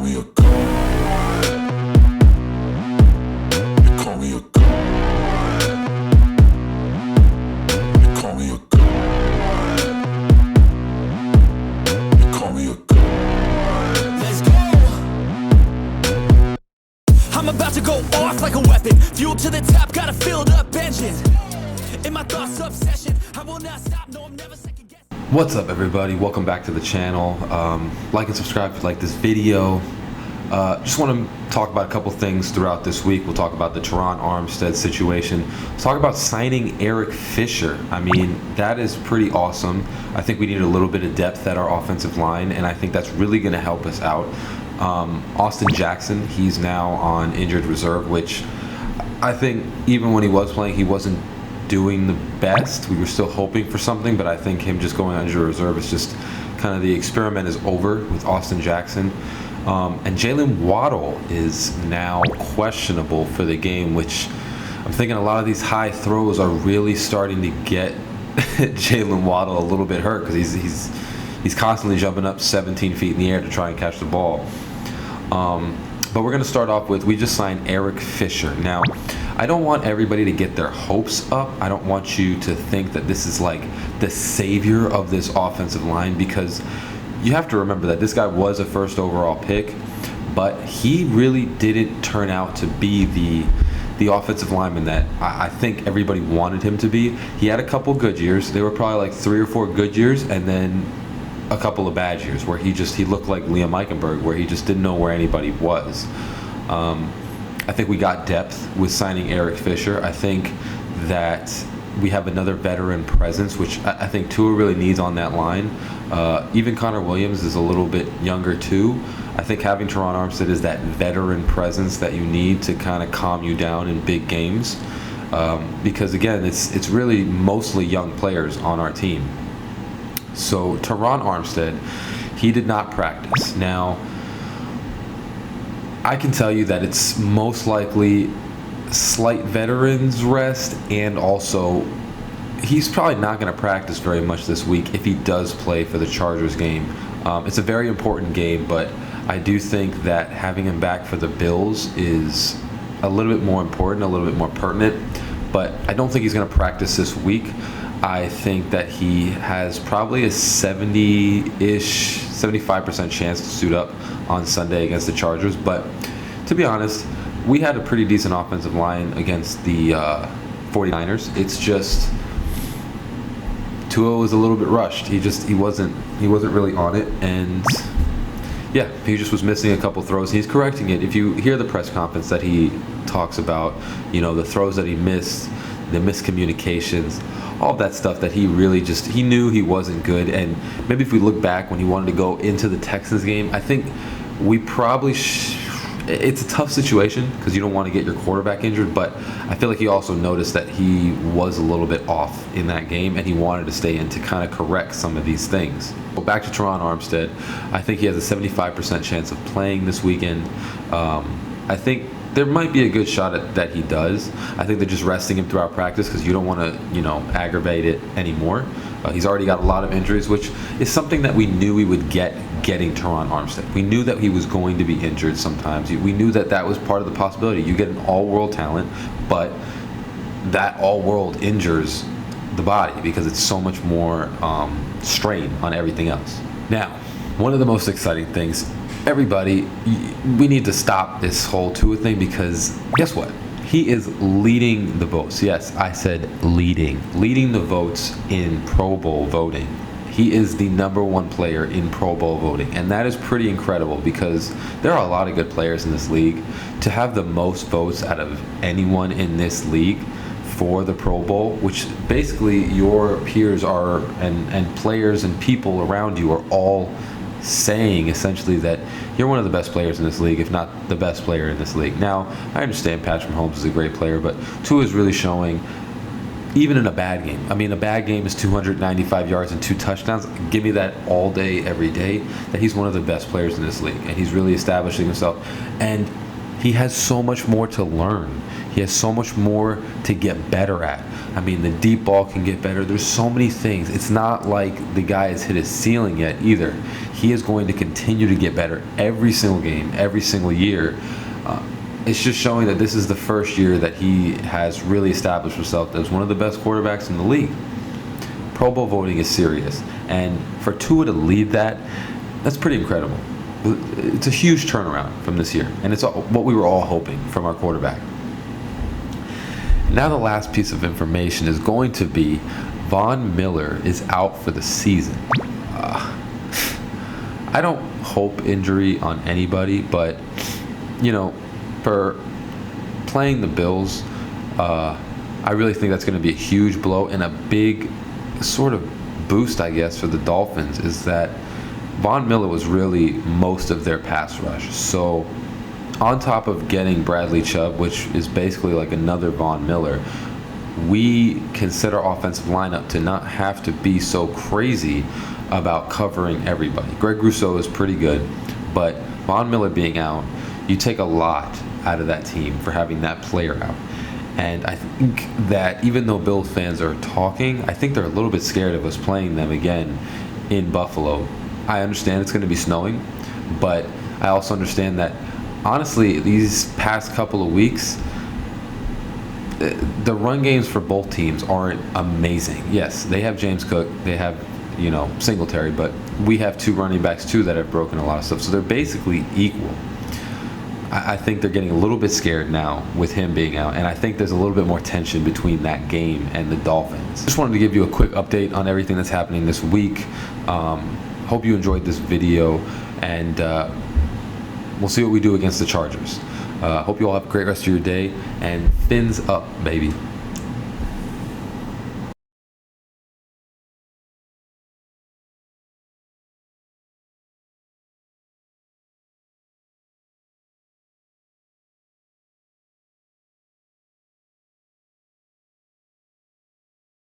me a god. They call me a god. They call me a god. They call me a god. Let's go. I'm about to go off like a weapon. Fuel to the top, got a filled up engine. In my thoughts obsession, I will not stop. No, I'm never second guessing. What's up, everybody? Welcome back to the channel. Like and subscribe if you like this video. Just want to talk about a couple things throughout this week. We'll talk about the Terron Armstead situation. Let's talk about signing Eric Fisher. I mean, that is pretty awesome. I think we need a little bit of depth at our offensive line, and I think that's really going to help us out. Austin Jackson, he's now on injured reserve, which I think even when he was playing, he wasn't doing the best. We were still hoping for something, but I think him just going on injured reserve is just kind of the experiment is over with Austin Jackson. And Jalen Waddle is now questionable for the game, which I'm thinking a lot of these high throws are really starting to get Jalen Waddle a little bit hurt because he's constantly jumping up 17 feet in the air to try and catch the ball. But we're going to start off with, we just signed Eric Fisher. Now, I don't want everybody to get their hopes up. I don't want you to think that this is like the savior of this offensive line, because you have to remember that this guy was a first overall pick, but he really didn't turn out to be the offensive lineman that I think everybody wanted him to be. He had a couple good years. They were probably like 3 or 4 good years, and then a couple of bad years where he looked like Liam Eichenberg, where he just didn't know where anybody was. I think we got depth with signing Eric Fisher. I think that we have another veteran presence, which I think Tua really needs on that line. Even Connor Williams is a little bit younger too. I think having Terron Armstead is that veteran presence that you need to kind of calm you down in big games. Because again, it's really mostly young players on our team. So Terron Armstead, he did not practice. Now, I can tell you that it's most likely slight veterans rest, and also he's probably not going to practice very much this week if he does play for the Chargers game. It's a very important game, but I do think that having him back for the Bills is a little bit more important, a little bit more pertinent, but I don't think he's going to practice this week. I think that he has probably a 70-ish, 75% chance to suit up on Sunday against the Chargers. But to be honest, we had a pretty decent offensive line against the 49ers. It's just Tua was a little bit rushed. He wasn't really on it, and yeah, he just was missing a couple throws. He's correcting it. If you hear the press conference that he talks about, the throws that he missed, the miscommunications, all of that stuff that he really he knew he wasn't good. And maybe if we look back when he wanted to go into the Texans game, I think we probably it's a tough situation because you don't want to get your quarterback injured, but I feel like he also noticed that he was a little bit off in that game, and he wanted to stay in to kind of correct some of these things. Well, back to Terron Armstead, I think he has a 75% chance of playing this weekend. I think there might be a good shot at that he does. I think they're just resting him throughout practice because you don't want to, aggravate it anymore. He's already got a lot of injuries, which is something that we knew we would getting Terron Armstead. We knew that he was going to be injured sometimes. We knew that that was part of the possibility. You get an all-world talent, but that all-world injures the body because it's so much more strain on everything else. Now, one of the most exciting things, everybody, we need to stop this whole Tua thing, because guess what? He is leading the votes. Yes, I said leading the votes in Pro Bowl voting. He is the #1 player in Pro Bowl voting, and that is pretty incredible because there are a lot of good players in this league. To have the most votes out of anyone in this league for the Pro Bowl, which basically your peers are and players and people around you are all saying essentially that you're one of the best players in this league, if not the best player in this league. Now, I understand Patrick Mahomes is a great player, but Tua is really showing, even in a bad game. I mean, a bad game is 295 yards and 2 touchdowns. Give me that all day, every day, that he's one of the best players in this league, and he's really establishing himself. And he has so much more to learn. He has so much more to get better at. I mean, the deep ball can get better. There's so many things. It's not like the guy has hit his ceiling yet either. He is going to continue to get better every single game, every single year. It's just showing that this is the first year that he has really established himself as one of the best quarterbacks in the league. Pro Bowl voting is serious, and for Tua to lead that, that's pretty incredible. It's a huge turnaround from this year, and it's what we were all hoping from our quarterback. Now the last piece of information is going to be Von Miller is out for the season. I don't hope injury on anybody, but, for playing the Bills, I really think that's going to be a huge blow, and a big sort of boost, I guess, for the Dolphins is that Von Miller was really most of their pass rush. So on top of getting Bradley Chubb, which is basically like another Von Miller, we can set our offensive lineup to not have to be so crazy about covering everybody. Greg Rousseau is pretty good, but Von Miller being out, you take a lot out of that team for having that player out. And I think that even though Bills fans are talking, I think they're a little bit scared of us playing them again in Buffalo. I understand it's going to be snowing, but I also understand that, honestly, these past couple of weeks, the run games for both teams aren't amazing. Yes, they have James Cook, they have, Singletary, but we have two running backs too that have broken a lot of stuff. So they're basically equal. I think they're getting a little bit scared now with him being out, and I think there's a little bit more tension between that game and the Dolphins. Just wanted to give you a quick update on everything that's happening this week. Hope you enjoyed this video, and we'll see what we do against the Chargers. Hope you all have a great rest of your day, and fins up, baby.